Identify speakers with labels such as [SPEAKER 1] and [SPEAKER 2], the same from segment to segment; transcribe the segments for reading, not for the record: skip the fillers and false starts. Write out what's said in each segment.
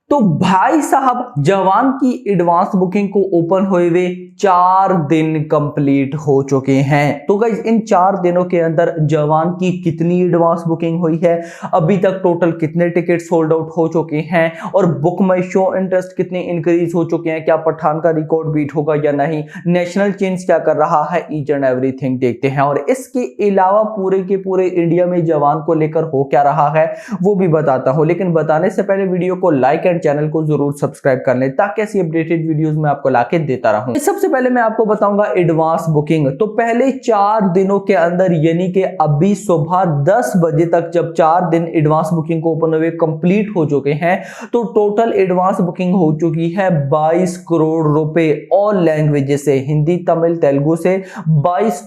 [SPEAKER 1] तो भाई साहब जवान की एडवांस बुकिंग को ओपन हुए हुए 4 दिन कंप्लीट हो चुके हैं। तो गाइस इन 4 दिनों के अंदर जवान की कितनी एडवांस बुकिंग हुई है, अभी तक टोटल कितने टिकट सोल्ड आउट हो चुके हैं और बुक माई शो इंटरेस्ट कितने इंक्रीज हो चुके हैं, क्या पठान का रिकॉर्ड बीट होगा या नहीं, नेशनल चेंज क्या कर रहा है, ईच एंड एवरीथिंग देखते हैं। और इसके अलावा पूरे के पूरे इंडिया में जवान को लेकर हो क्या रहा है वो भी बताता हूं। लेकिन बताने से पहले वीडियो को लाइक एंड चैनल को जरूर सब्सक्राइब कर लें ताकि ऐसी अपडेटेड वीडियोस मैं आपको लाके देता रहूं। सबसे पहले मैं आपको बताऊंगा एडवांस बुकिंग। तो पहले 4 दिनों के अंदर यानी कि अभी सुबह 10 बजे तक जब 4 दिन एडवांस बुकिंग को ओपन हुए कंप्लीट हो चुके हैं तो टोटल एडवांस बुकिंग हो चुकी है 22 करोड़ रुपए ऑल लैंग्वेजेस से, हिंदी तमिल तेलुगु से 22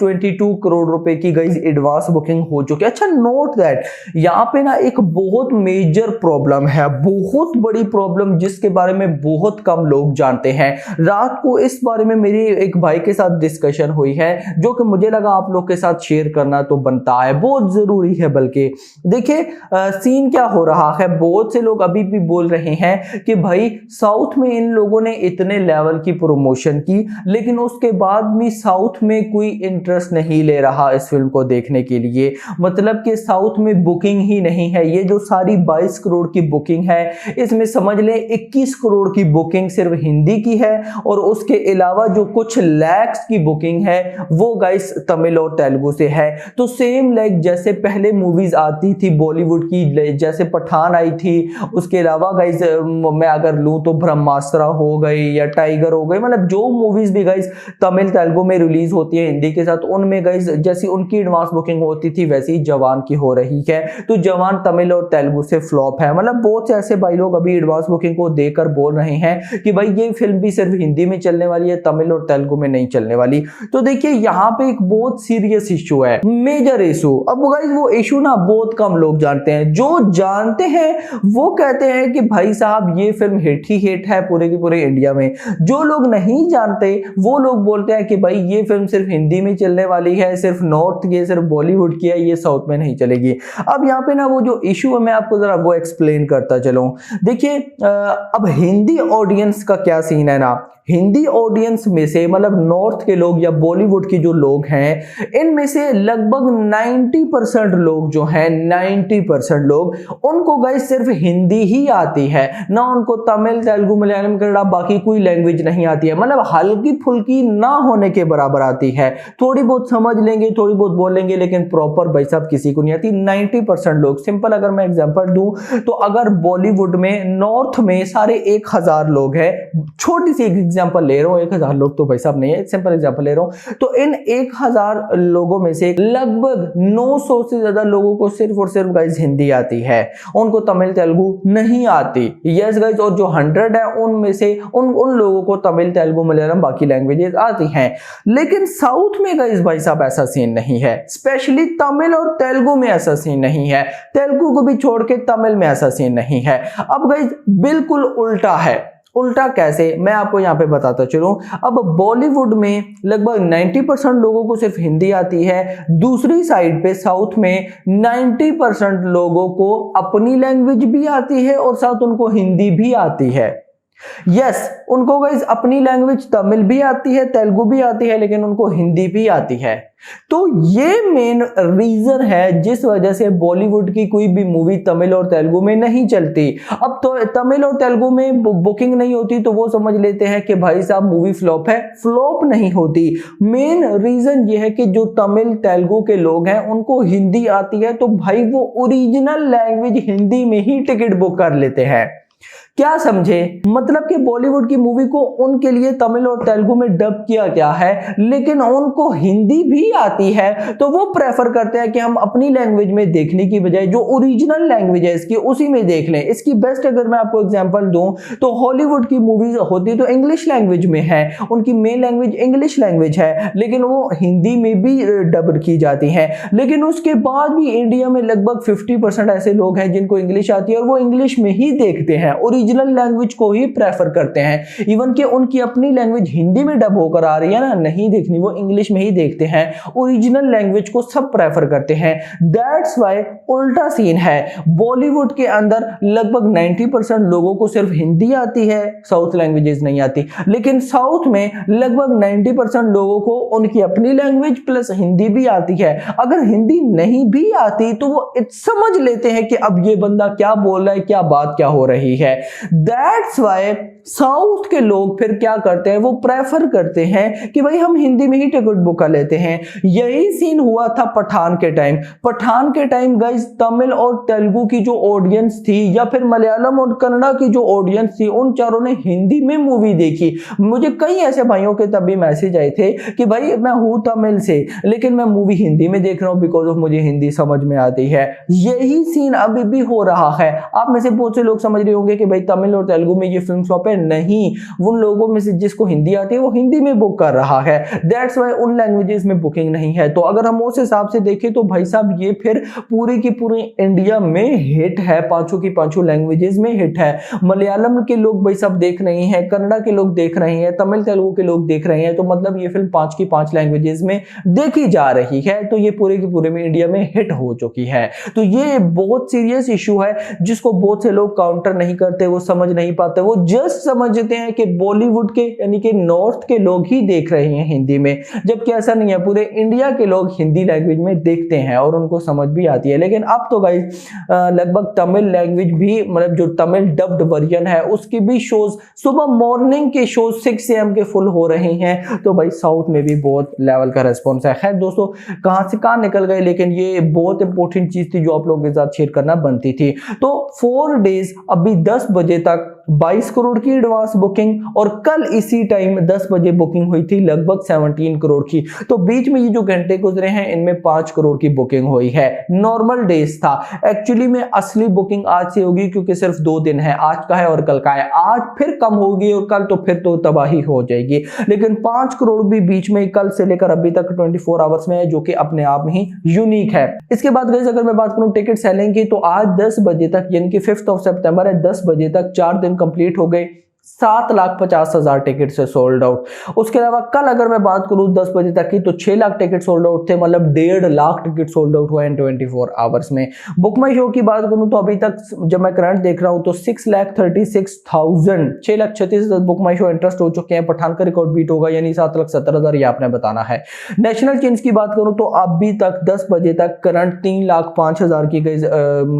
[SPEAKER 1] करोड़ रुपए की गई एडवांस बुकिंग हो चुकी है। अच्छा नोट दैट यहां पे ना एक बहुत मेजर प्रॉब्लम है, बहुत बड़ी प्रॉब्लम जिसके बारे में बहुत कम लोग जानते हैं। रात को इस बारे में मेरी एक भाई के साथ डिस्कशन हुई है जो कि मुझे लगा आप लोग के साथ शेयर करना तो बनता है, बहुत जरूरी है। बल्कि देखिए सीन क्या हो रहा है, बहुत से लोग अभी भी बोल रहे हैं कि भाई साउथ में इन लोगों ने इतने लेवल की प्रमोशन की लेकिन उसके बाद भी साउथ में कोई इंटरेस्ट नहीं ले रहा इस फिल्म को देखने के लिए, मतलब कि साउथ में बुकिंग ही नहीं है। ये जो सारी 22 करोड़ की बुकिंग है इसमें समझ लें 21 करोड़ की बुकिंग सिर्फ हिंदी की है और उसके अलावा जो कुछ लैक्स की बुकिंग है वो गाइस तमिल और तेलुगु से है। तो सेम लाइक जैसे पहले मूवीज आती थी बॉलीवुड की, जैसे पठान आई थी, उसके अलावा गाइस मैं अगर लूं तो ब्रह्मास्त्र हो गई या टाइगर हो गई, मतलब जो मूवीज भी गाइस तमिल तेलुगु में रिलीज होती है हिंदी के साथ उनमें गाइस जैसी उनकी एडवांस बुकिंग होती थी वैसी जवान की हो रही है। तो जवान तमिल और तेलुगु से फ्लॉप है, मतलब बहुत से ऐसे भाई लोग अभी एडवांस बुकिंग को देखकर बोल रहे हैं कि भाई ये फिल्म भी सिर्फ हिंदी में चलने वाली है, तमिल और तेलुगु में नहीं चलने वाली। तो देखिए यहाँ पे एक बहुत सीरियस इशू है, मेजर इशू। अब गाइस वो इशू ना बहुत कम लोग जानते हैं, जो जानते हैं वो कहते हैं कि भाई साहब ये फिल्म हिट ही हिट है पूरे के पूरे इंडिया में। जो लोग नहीं जानते वो लोग बोलते हैं कि भाई ये फिल्म सिर्फ हिंदी में चलने वाली है, सिर्फ नॉर्थ की है, सिर्फ बॉलीवुड की है, ये साउथ में नहीं चलेगी। अब यहाँ पे ना वो जो इशू है मैं आपको जरा वो एक्सप्लेन करता चलूं। देखिए अब हिंदी ऑडियंस का क्या सीन है ना, हिंदी ऑडियंस में से मतलब नॉर्थ के लोग या बॉलीवुड के जो लोग हैं इनमें से लगभग 90% लोग जो हैं 90% लोग उनको गाइस सिर्फ हिंदी ही आती है, ना उनको तमिल तेलुगु मलयालम कन्नड़ा बाकी कोई लैंग्वेज नहीं आती है, मतलब हल्की फुल्की ना होने के बराबर आती है। थोड़ी बहुत समझ लेंगे, थोड़ी बहुत बोल लेंगे लेकिन प्रॉपर भाई साहब किसी को नहीं आती 90% लोग। सिंपल अगर मैं एग्जांपल दूं तो अगर बॉलीवुड में नॉर्थ में सारे 1000 लोग हैं, छोटी सी एग्जांपल ले रहा हूं, 1000 लोग तो भाई साहब नहीं है, सिंपल एग्जांपल ले रहा हूं, तो इन 1000 लोगों में से लगभग 900 से ज्यादा लोगों को सिर्फ और सिर्फ गाइस हिंदी आती है, उनको तमिल तेलुगु नहीं आती। यस गाइस, और जो 100 है उनमें से उन लोगों को तमिल तेलुगु मलयालम बाकी लैंग्वेजेस आती हैं। लेकिन साउथ में गाइस भाई साहब ऐसा सीन नहीं है, स्पेशली तमिल और तेलुगु में ऐसा सीन नहीं है, तेलुगु को भी छोड़ के तमिल में ऐसा सीन नहीं है। अब गाइस बिल्कुल उल्टा है। उल्टा कैसे मैं आपको यहां पे बताता चलूं। अब बॉलीवुड में लगभग 90% लोगों को सिर्फ हिंदी आती है, दूसरी साइड पे साउथ में 90% लोगों को अपनी लैंग्वेज भी आती है और साथ उनको हिंदी भी आती है। यस उनको गाइस अपनी लैंग्वेज तमिल भी आती है, तेलुगु भी आती है, लेकिन उनको हिंदी भी आती है। तो ये मेन रीजन है जिस वजह से बॉलीवुड की कोई भी मूवी तमिल और तेलुगु में नहीं चलती। अब तो तमिल और तेलुगु में बुकिंग नहीं होती तो वो समझ लेते हैं कि भाई साहब मूवी फ्लॉप है, फ्लॉप नहीं होती। मेन रीजन ये है कि जो तमिल तेलुगु के लोग हैं उनको हिंदी आती है तो भाई वो ओरिजिनल लैंग्वेज हिंदी में ही टिकट बुक कर लेते हैं। क्या समझे, मतलब कि बॉलीवुड की मूवी को उनके लिए तमिल और तेलुगु में डब किया गया है लेकिन उनको हिंदी भी आती है तो वो प्रेफर करते हैं कि हम अपनी लैंग्वेज में देखने की बजाय जो ओरिजिनल लैंग्वेज है इसकी उसी में देख लें। इसकी बेस्ट अगर मैं आपको एग्जांपल दूं तो हॉलीवुड की मूवीज होती तो इंग्लिश लैंग्वेज में है, उनकी मेन लैंग्वेज इंग्लिश लैंग्वेज है लेकिन वो हिंदी में भी डब की जाती है। लेकिन उसके बाद भी इंडिया में लगभग 50% ऐसे लोग हैं जिनको इंग्लिश आती है और वो इंग्लिश में ही देखते हैं, ओरिजिनल ओरिजिनल लैंग्वेज को ही प्रेफर करते हैं। इवन कि उनकी अपनी लैंग्वेज हिंदी में डब होकर आ रही है ना, नहीं देखनी, वो इंग्लिश में ही देखते हैं। ओरिजिनल लैंग्वेज को सब प्रेफर करते हैं। दैट्स वाई उल्टा सीन है। बॉलीवुड के अंदर लगभग 90% लोगों को सिर्फ हिंदी आती है, साउथ लैंग्वेजेस नहीं आती। लेकिन साउथ में लगभग 90% लोगों को उनकी अपनी लैंग्वेज प्लस हिंदी भी आती है। अगर हिंदी नहीं भी आती तो वो समझ लेते हैं कि अब ये बंदा क्या बोल रहा है, क्या बात क्या हो रही है। दैट्स वाई साउथ के लोग फिर क्या करते हैं, वो प्रेफर करते हैं कि भाई हम हिंदी में ही टिकट बुक कर लेते हैं। यही सीन हुआ था पठान के टाइम। पठान के टाइम गाइस तमिल और तेलुगु की जो ऑडियंस थी या फिर मलयालम और कन्नड़ा की जो ऑडियंस थी, उन चारों ने हिंदी में मूवी देखी। मुझे कई ऐसे भाइयों के तब भी मैसेज आए थे कि भाई मैं हूं तमिल से लेकिन मैं मूवी हिंदी में देख रहा हूं बिकॉज ऑफ मुझे हिंदी समझ में आती है। यही सीन अभी भी हो रहा है। आप में से बहुत से लोग समझ रहे होंगे कि भाई तमिल और तेलुगु में ये फिल्म फ्लॉप है। नहीं, उन लोगों में से जिसको हिंदी आती है वो हिंदी में बुक कर रहा है। दैट्स वाई उन लैंग्वेजेस में बुकिंग नहीं है। तो अगर हम उस हिसाब से देखें तो भाई साहब ये फिर पूरी की पूरी इंडिया में हिट है, पांचों की पांचों लैंग्वेजेस में हिट है। मलयालम के लोग भाई साहब देख रहे हैं, कन्नड़ा के लोग देख रहे हैं, तमिल तेलुगु के लोग देख रहे हैं। तो मतलब ये फिल्म 5 की 5 लैंग्वेजेस में देखी जा रही है। तो ये पूरे की पूरे में इंडिया में हिट हो चुकी है। तो ये बहुत सीरियस इशू है जिसको बहुत से लोग काउंटर नहीं करते, वो समझ नहीं पाते। वो जस्ट समझते हैं कि बॉलीवुड के यानी कि नॉर्थ के लोग ही देख रहे हैं हिंदी में, जबकि ऐसा नहीं है। पूरे इंडिया के लोग हिंदी लैंग्वेज में देखते हैं और उनको समझ भी आती है। लेकिन अब तो गाइस लगभग तमिल लैंग्वेज भी, मतलब जो तमिल डब्ड वर्जन है उसकी भी शोज सुबह मॉर्निंग के शोज 6 AM के फुल हो रहे हैं। तो भाई साउथ में भी बहुत लेवल का रेस्पॉन्स है। खैर दोस्तों, कहां से कहां निकल गए, लेकिन ये बहुत इंपॉर्टेंट चीज थी जो आप लोगों के साथ शेयर करना बनती थी। तो 4 डेज अभी 10 बजे तक 22 करोड़ की एडवांस बुकिंग और कल इसी टाइम 10 बजे बुकिंग हुई थी लगभग 17 करोड़ की। तो बीच में ये जो घंटे गुजरे हैं इनमें 5 करोड़ की बुकिंग हुई है। नॉर्मल डेज था। एक्चुअली में असली बुकिंग आज से होगी क्योंकि सिर्फ 2 दिन है, आज का है और कल का है। आज फिर कम होगी और कल तो फिर तो तबाही हो जाएगी। लेकिन 5 करोड़ भी बीच में कल से लेकर अभी तक 24 आवर्स में है, जो कि अपने आप में ही यूनिक है। इसके बाद गाइस अगर मैं बात करूं टिकट सेलिंग की, तो आज 10 बजे तक यानी कि 5 सितंबर है, 10 बजे तक 4 दिन कंप्लीट हो गए। 7,50,000 टिकट से सोल्ड आउट। उसके अलावा कल अगर मैं बात करूं 10 बजे तक की, तो 6 लाख टिकट सोल्ड आउट थे, मतलब 1.5 लाख टिकट सोल्ड आउट हुआ है 24 आवर्स में। बुक माई शो की बात करूं तो अभी तक जब मैं करंट देख रहा हूं तो 6,36,000 6,36,000 बुक माई शो इंटरेस्ट हो चुके हैं। पठान का रिकॉर्ड बीट होगा यानी 7,70,000 ये आपने बताना है। नेशनल चेंज की बात करूं तो अभी तक 10 बजे तक करंट 3,05,000 की गई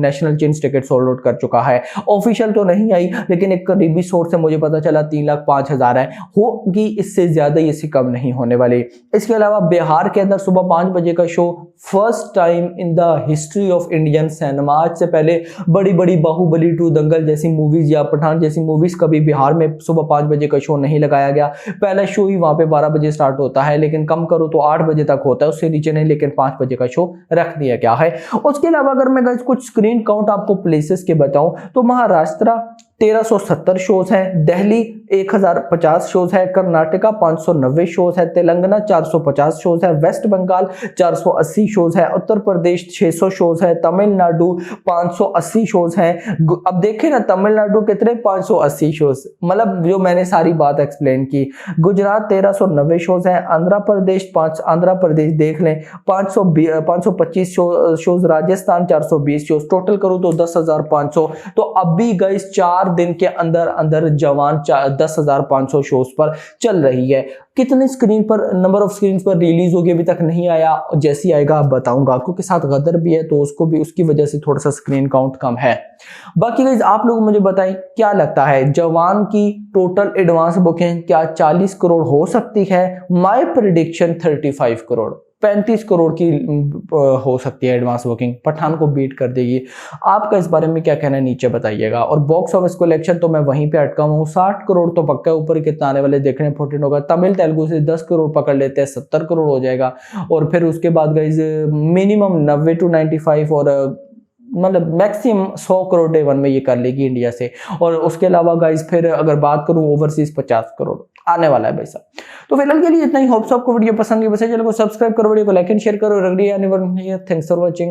[SPEAKER 1] national change ticket sold out कर चुका है। ऑफिशियल तो नहीं आई लेकिन एक करीबी सोर्स से मुझे पता चला 3,05,000 है, होगी इससे ज्यादा, इससे कम नहीं होने वाली। इसके अलावा बिहार के अंदर सुबह 5 बजे का show first time in the history of Indian cinema. आज से पहले बड़ी बड़ी बाहुबली 2, दंगल जैसी मूवीज या पठान जैसी मूवीज कभी बिहार में सुबह 5 बजे का शो नहीं लगाया गया। पहला शो ही वहां पे 12 बजे स्टार्ट होता है, लेकिन कम करो तो 8 बजे तक होता है, उससे नीचे नहीं, लेकिन 5 बजे का शो रख दिया गया है। उसके अलावा अगर मैं कुछ स्क्रीन काउंट आपको प्लेसेस के बताऊं तो महाराष्ट्र 1370 शोज हैं, दिल्ली 1050 शोज है, कर्नाटका 590 शोज है, तेलंगाना 450 शोज है, वेस्ट बंगाल 480 शोज है, उत्तर प्रदेश 600 शोज है, तमिलनाडु 580 शोज हैं। अब देखें ना तमिलनाडु कितने 580 शोज, मतलब जो मैंने सारी बात एक्सप्लेन की। गुजरात 1390 शोज है, आंध्र प्रदेश देख लें 525 शोज, राजस्थान 420 शोज, टोटल करूं तो 10,500। तो अभी गाइस 4 दिन के अंदर अंदर जवान 10,500 शोज पर चल रही है। कितने स्क्रीन पर, नंबर ऑफ स्क्रीन पर रिलीज होगी अभी तक नहीं आया, जैसी आएगा आप बताऊंगा, क्योंकि साथ गदर भी है तो उसको भी, उसकी वजह से थोड़ा सा स्क्रीन काउंट कम है। बाकी गाइस आप लोग मुझे बताएं क्या लगता है जवान की टोटल एडवांस बुकिंग क्या 40 करोड़ हो सकती है? माय प्रेडिक्शन 35 करोड़ 35 करोड़ की हो सकती है एडवांस बुकिंग, पठान को बीट कर देगी। आपका इस बारे में क्या कहना है नीचे बताइएगा। और बॉक्स ऑफिस कलेक्शन तो मैं वहीं पे अटका हूँ, 60 करोड़ तो पक्का, ऊपर कितना आने वाले देखने इंपॉर्टेंट होगा। तमिल तेलुगु से 10 करोड़ पकड़ लेते हैं, 70 करोड़ हो जाएगा। और फिर उसके बाद गाइज मिनिमम 90 to 95 और मतलब मैक्सिमम 100 करोड़ डे 1 में ये कर लेगी इंडिया से। और उसके अलावा गाइज फिर अगर बात करूं ओवरसीज 50 करोड़ आने वाला है भाई साहब। तो फिलहाल के लिए इतना ही। होप्स आपको वीडियो पसंद है, चैनल को सब्सक्राइब करो, वीडियो को लाइक एंड शेयर करो। Thanks for watching.